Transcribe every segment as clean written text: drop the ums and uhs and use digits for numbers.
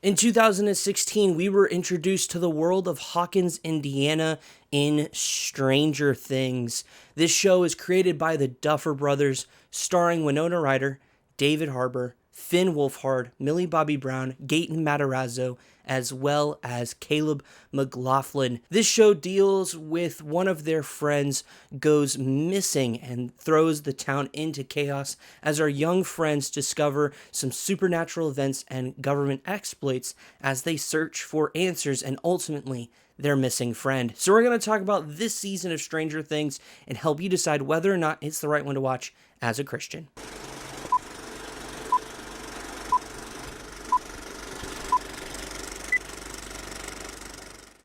In 2016, we were introduced to the world of Hawkins, Indiana in Stranger Things. This show is created by the Duffer Brothers, starring Winona Ryder, David Harbour, Finn Wolfhard, Millie Bobby Brown, Gaten Matarazzo, as well as Caleb McLaughlin. This show deals with one of their friends goes missing and throws the town into chaos as our young friends discover some supernatural events and government exploits as they search for answers and ultimately their missing friend. So we're going to talk about this season of Stranger Things and help you decide whether or not it's the right one to watch as a Christian.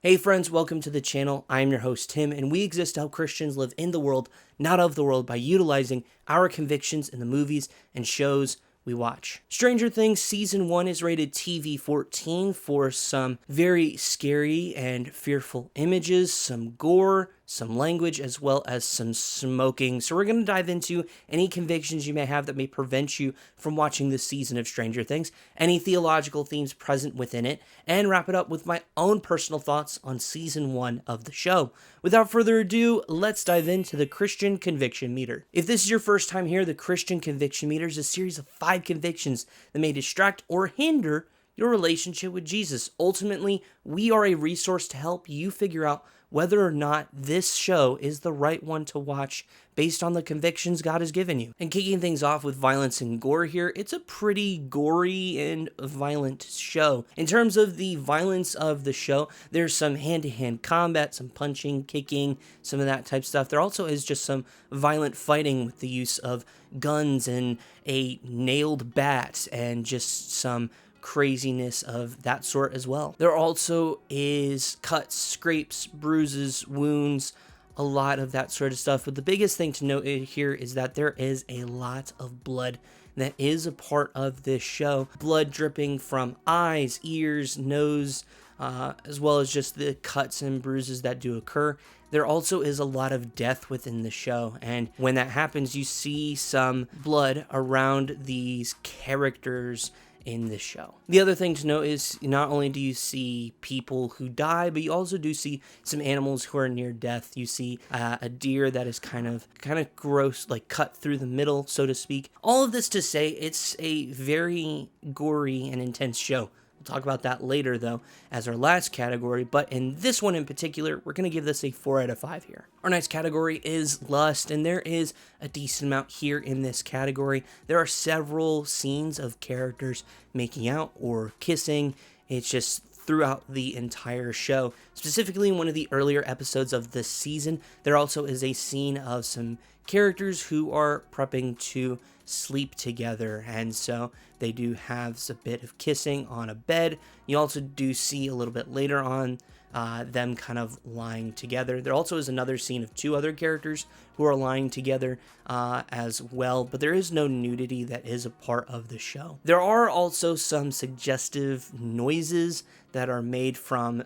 Hey friends, welcome to the channel. I am your host Tim, and we exist to help Christians live in the world, not of the world, by utilizing our convictions in the movies and shows we watch. Stranger Things Season 1 is rated TV-14 for some very scary and fearful images, some gore, some language, as well as some smoking. So we're going to dive into any convictions you may have that may prevent you from watching this season of Stranger Things, any theological themes present within it, and wrap it up with my own personal thoughts on Season 1 of the show. Without further ado, let's dive into the Christian Conviction Meter. If this is your first time here, the Christian Conviction Meter is a series of 5 convictions that may distract or hinder your relationship with Jesus. Ultimately, we are a resource to help you figure out whether or not this show is the right one to watch based on the convictions God has given you. And kicking things off with violence and gore here, it's a pretty gory and violent show. In terms of the violence of the show, there's some hand-to-hand combat, some punching, kicking, some of that type stuff. There also is just some violent fighting with the use of guns and a nailed bat and just some craziness of that sort as well. There also is cuts, scrapes, bruises, wounds, a lot of that sort of stuff. But the biggest thing to note here is that there is a lot of blood that is a part of this show. Blood dripping from eyes, ears, nose, as well as just the cuts and bruises that do occur. There also is a lot of death within the show, and when that happens, you see some blood around these characters in this show. The other thing to note is not only do you see people who die, but you also do see some animals who are near death. You see a deer that is kind of gross, like cut through the middle, so to speak. All of this to say it's a very gory and intense show. We'll talk about that later, though, as our last category, but in this one in particular, we're going to give this a 4 out of 5 here. Our next category is lust, and there is a decent amount here in this category. There are several scenes of characters making out or kissing. It's just throughout the entire show. Specifically in one of the earlier episodes of this season, there also is a scene of some characters who are prepping to sleep together, and so they do have a bit of kissing on a bed. You also do see a little bit later on them kind of lying together. There also is another scene of 2 other characters who are lying together as well, but there is no nudity that is a part of the show. There are also some suggestive noises that are made from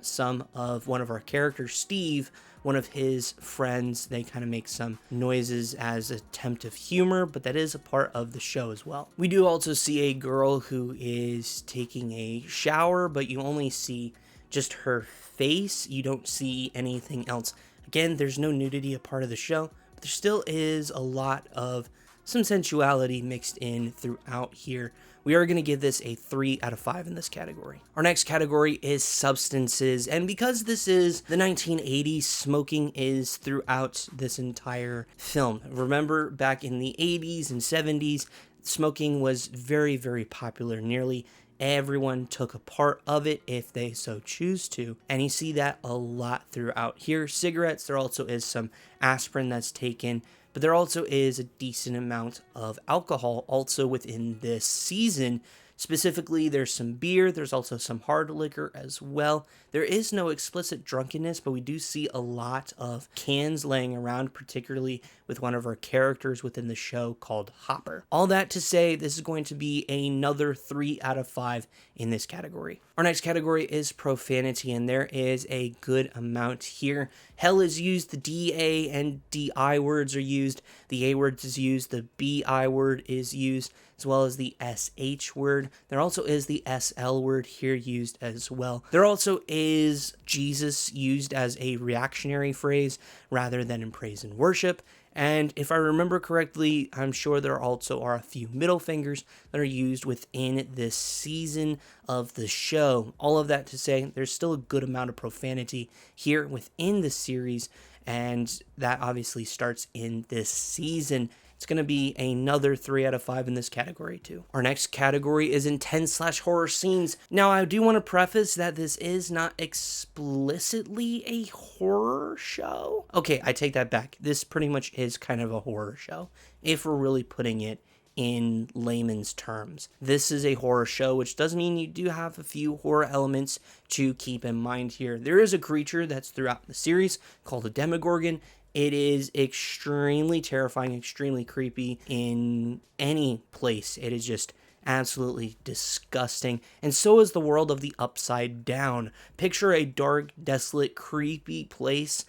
one of our characters, Steve, one of his friends. They kind of make some noises as an attempt of humor, but that is a part of the show as well. We do also see a girl who is taking a shower, but you only see just her face. You don't see anything else. Again, there's no nudity a part of the show, but there still is a lot of some sensuality mixed in throughout here. We are going to give this a 3 out of 5 in this category. Our next category is substances, and because this is the 1980s, smoking is throughout this entire film. Remember, back in the 80s and 70s, smoking was very, very popular. Nearly everyone took a part of it if they so choose to, and you see that a lot throughout here. Cigarettes, there also is some aspirin that's taken, but there also is a decent amount of alcohol also within this season. Specifically, there's some beer, there's also some hard liquor as well. There is no explicit drunkenness, but we do see a lot of cans laying around, particularly with one of our characters within the show called Harbour. All that to say, this is going to be another 3 out of 5 in this category. Our next category is profanity, and there is a good amount here. Hell is used, the D-A and D-I words are used, the A word is used, the B-I word is used, as well as the S-H word. word. There also is the SL word here used as well. There also is Jesus used as a reactionary phrase rather than in praise and worship. And if I remember correctly, I'm sure there also are a few middle fingers that are used within this season of the show. All of that to say, there's still a good amount of profanity here within the series, and that obviously starts in this season. It's going to be another 3 out of 5 in this category too. Our next category is intense/horror scenes. Now, I do want to preface that this is not explicitly a horror show. Okay, I take that back. This pretty much is kind of a horror show, if we're really putting it in layman's terms. This is a horror show, which does mean you do have a few horror elements to keep in mind here. There is a creature that's throughout the series called a Demogorgon. It is extremely terrifying, extremely creepy in any place. It is just absolutely disgusting. And so is the world of the Upside Down. Picture a dark, desolate, creepy place.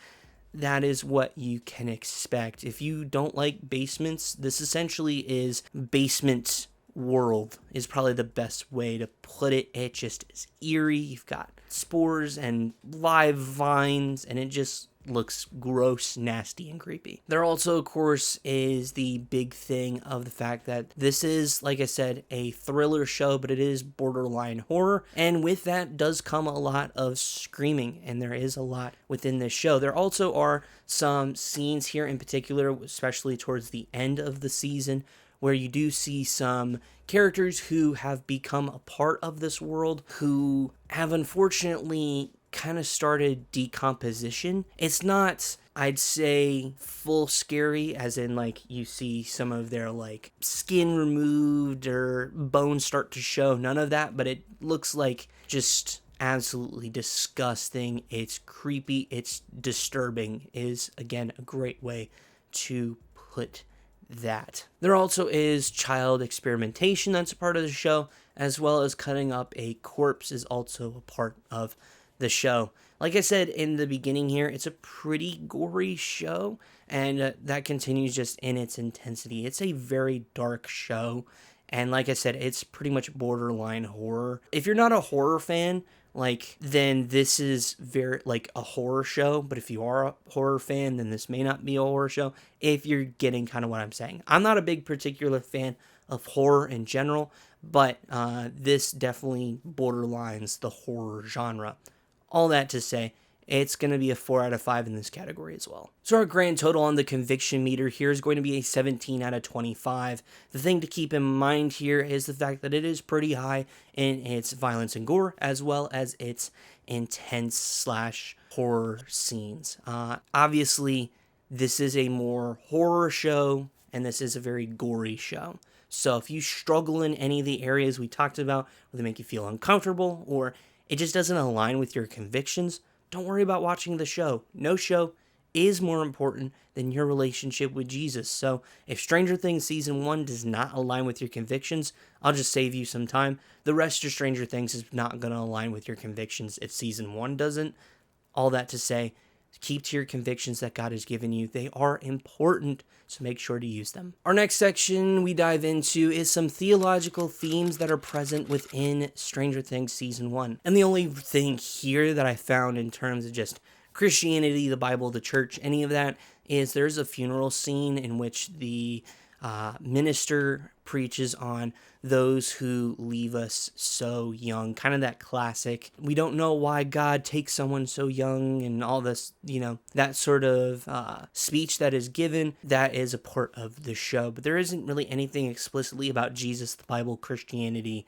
That is what you can expect. If you don't like basements, this essentially is basement world is probably the best way to put it. It just is eerie. You've got spores and live vines, and it just looks gross, nasty, and creepy. There also, of course, is the big thing of the fact that this is, like I said, a thriller show, but it is borderline horror, and with that does come a lot of screaming, and there is a lot within this show. There also are some scenes here in particular, especially towards the end of the season, where you do see some characters who have become a part of this world, who have unfortunately kind of started decomposition. It's not, I'd say, full scary, as in like you see some of their like skin removed or bones start to show, none of that, but it looks like just absolutely disgusting. It's creepy, it's disturbing, is again a great way to put that. There also is child experimentation that's a part of the show, as well as cutting up a corpse is also a part of the show. Like I said in the beginning here, it's a pretty gory show, and that continues just in its intensity. It's a very dark show, and like I said, it's pretty much borderline horror. If you're not a horror fan, then this is very like a horror show, but if you are a horror fan, then this may not be a horror show, if you're getting kind of what I'm saying. I'm not a big particular fan of horror in general, but this definitely borderlines the horror genre. All that to say, it's going to be a 4 out of 5 in this category as well. So our grand total on the conviction meter here is going to be a 17 out of 25. The thing to keep in mind here is the fact that it is pretty high in its violence and gore, as well as its intense/horror scenes. Obviously, this is a more horror show, and this is a very gory show. So if you struggle in any of the areas we talked about, where they make you feel uncomfortable, or it just doesn't align with your convictions, don't worry about watching the show. No show is more important than your relationship with Jesus. So if Stranger Things Season 1 does not align with your convictions, I'll just save you some time. The rest of Stranger Things is not going to align with your convictions if Season 1 doesn't. All that to say, keep to your convictions that God has given you. They are important, so make sure to use them. Our next section we dive into is some theological themes that are present within Stranger Things Season 1. And the only thing here that I found in terms of just Christianity, the Bible, the church, any of that, is there's a funeral scene in which the minister preaches on those who leave us so young, kind of that classic, we don't know why God takes someone so young, and all this, that sort of speech that is given, that is a part of the show. But there isn't really anything explicitly about Jesus, the Bible, Christianity,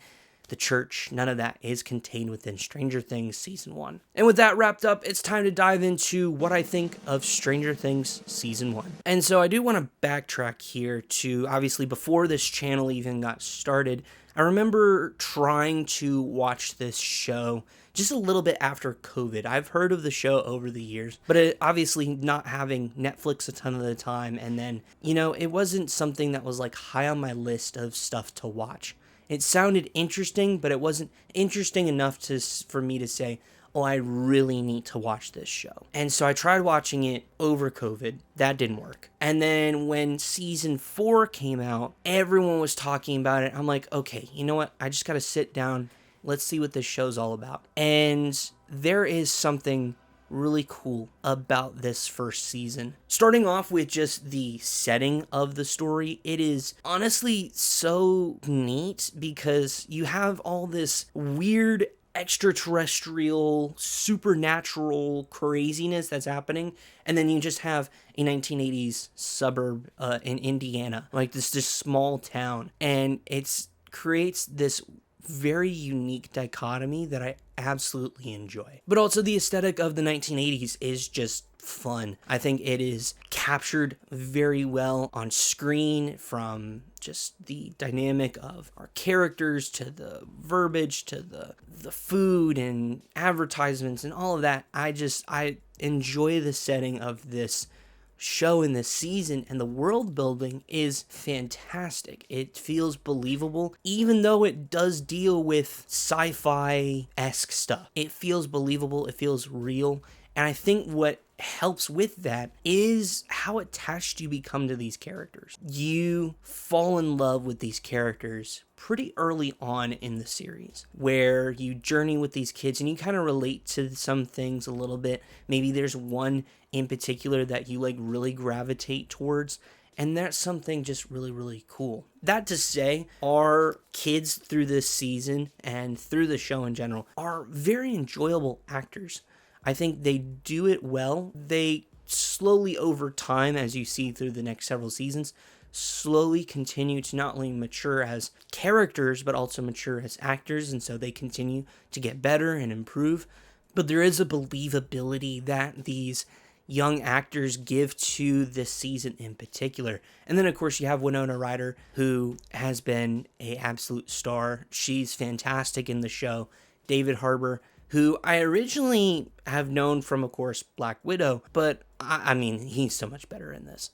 the church. None of that is contained within Stranger Things Season 1. And with that wrapped up, it's time to dive into what I think of Stranger Things Season 1. And so I do want to backtrack here to, obviously, before this channel even got started, I remember trying to watch this show just a little bit after COVID. I've heard of the show over the years, but obviously not having Netflix a ton of the time, and then, it wasn't something that was like high on my list of stuff to watch. It sounded interesting, but it wasn't interesting enough for me to say, oh, I really need to watch this show. And so I tried watching it over COVID. That didn't work. And then when season 4 came out, everyone was talking about it. I'm like, okay, you know what? I just got to sit down. Let's see what this show's all about. And there is something really cool about this first season. Starting off with just the setting of the story, it is honestly so neat because you have all this weird extraterrestrial, supernatural craziness that's happening, and then you just have a 1980s suburb in Indiana, like this small town, and it creates this very unique dichotomy that I absolutely enjoy. But also the aesthetic of the 1980s is just fun. I think it is captured very well on screen, from just the dynamic of our characters to the verbiage to the food and advertisements and all of that. I enjoy the setting of this show in this season, and the world building is fantastic. It feels believable, even though it does deal with sci-fi-esque stuff. It feels believable, it feels real, and I think what helps with that is how attached you become to these characters. You fall in love with these characters pretty early on in the series, where you journey with these kids and you kind of relate to some things a little bit. Maybe there's one in particular that you like really gravitate towards, and that's something just really, really cool. That to say, our kids through this season and through the show in general are very enjoyable actors. I think they do it well. They slowly over time, as you see through the next several seasons, slowly continue to not only mature as characters, but also mature as actors. And so they continue to get better and improve. But there is a believability that these young actors give to this season in particular. And then, of course, you have Winona Ryder, who has been an absolute star. She's fantastic in the show. David Harbour, who I originally have known from, of course, Black Widow, but I mean, he's so much better in this.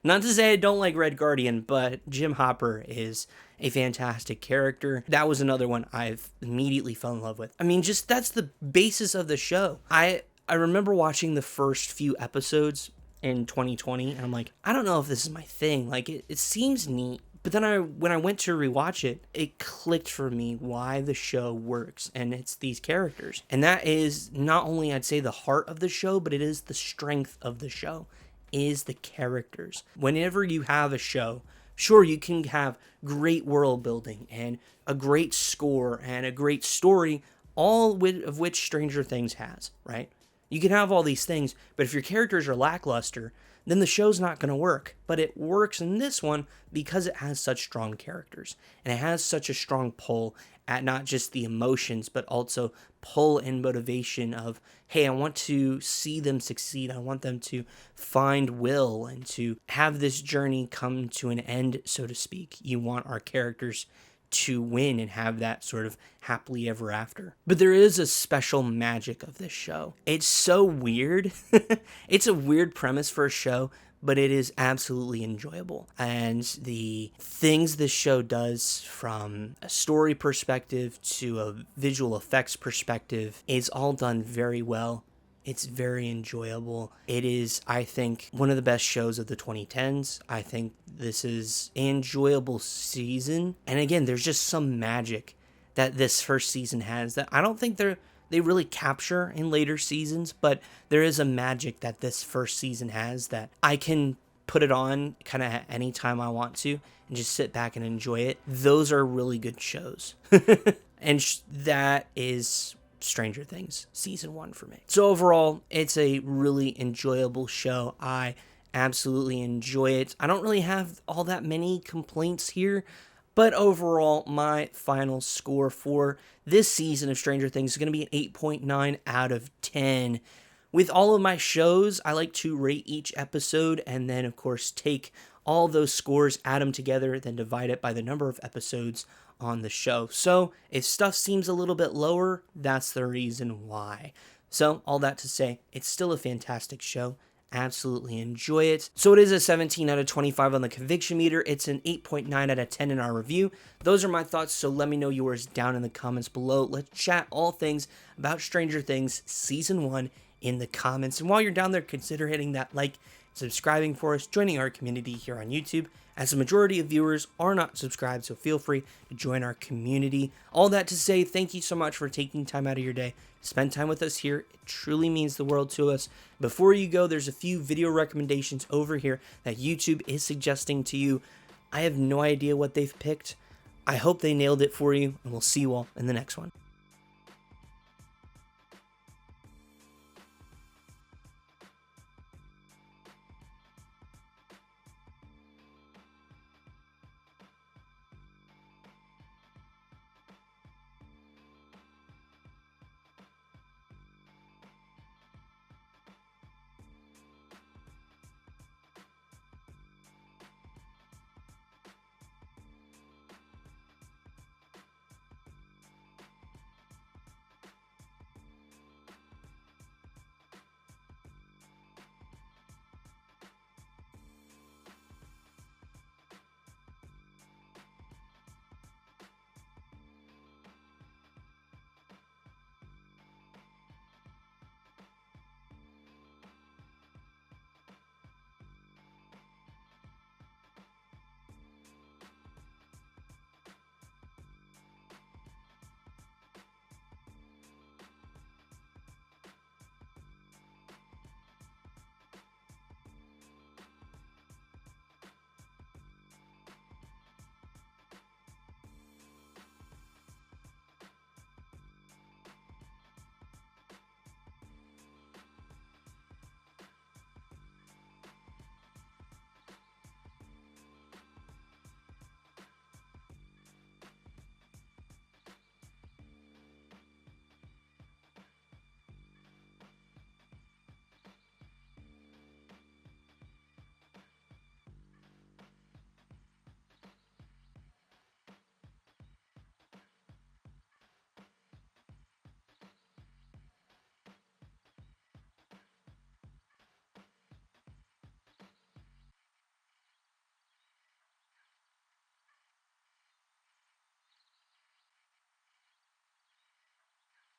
Not to say I don't like Red Guardian, but Jim Hopper is a fantastic character. That was another one I've immediately fell in love with. I mean, just that's the basis of the show. I remember watching the first few episodes in 2020, and I'm like, I don't know if this is my thing. Like, it seems neat. But then when I went to rewatch it, it clicked for me why the show works, and it's these characters. And that is not only, I'd say, the heart of the show, but it is the strength of the show, is the characters. Whenever you have a show, sure, you can have great world building and a great score and a great story, all of which Stranger Things has, right? You can have all these things, but if your characters are lackluster, then the show's not going to work. But it works in this one because it has such strong characters. And it has such a strong pull at not just the emotions, but also pull and motivation of, hey, I want to see them succeed. I want them to find Will and to have this journey come to an end, so to speak. You want our characters to win and have that sort of happily ever after. But there is a special magic of this show. It's so weird. It's a weird premise for a show, but it is absolutely enjoyable. And the things this show does from a story perspective to a visual effects perspective is all done very well. It's very enjoyable. It is, I think, one of the best shows of the 2010s. I think this is an enjoyable season. And again, there's just some magic that this first season has that I don't think they really capture in later seasons, but there is a magic that this first season has that I can put it on kind of any time I want to and just sit back and enjoy it. Those are really good shows. And that is Stranger Things season 1 for me. So overall, it's a really enjoyable show. I absolutely enjoy it. I don't really have all that many complaints here, but overall, my final score for this season of Stranger Things is going to be an 8.9 out of 10. With all of my shows, I like to rate each episode and then, of course, take all those scores, add them together, then divide it by the number of episodes on the show. So if stuff seems a little bit lower, that's the reason why. So all that to say, it's still a fantastic show. absolutely enjoy it. So it is a 17 out of 25 on the conviction meter. It's an 8.9 out of 10 in our review. Those are my thoughts, so let me know yours down in the comments below. Let's chat all things about Stranger Things Season 1 in the comments. And while you're down there, consider hitting that like, subscribing for us, joining our community here on YouTube, as the majority of viewers are not subscribed, so feel free to join our community. All that to say, thank you so much for taking time out of your day to spend time with us here. It truly means the world to us. Before you go, there's a few video recommendations over here that YouTube is suggesting to you. I have no idea what they've picked. I hope they nailed it for you, and we'll see you all in the next one.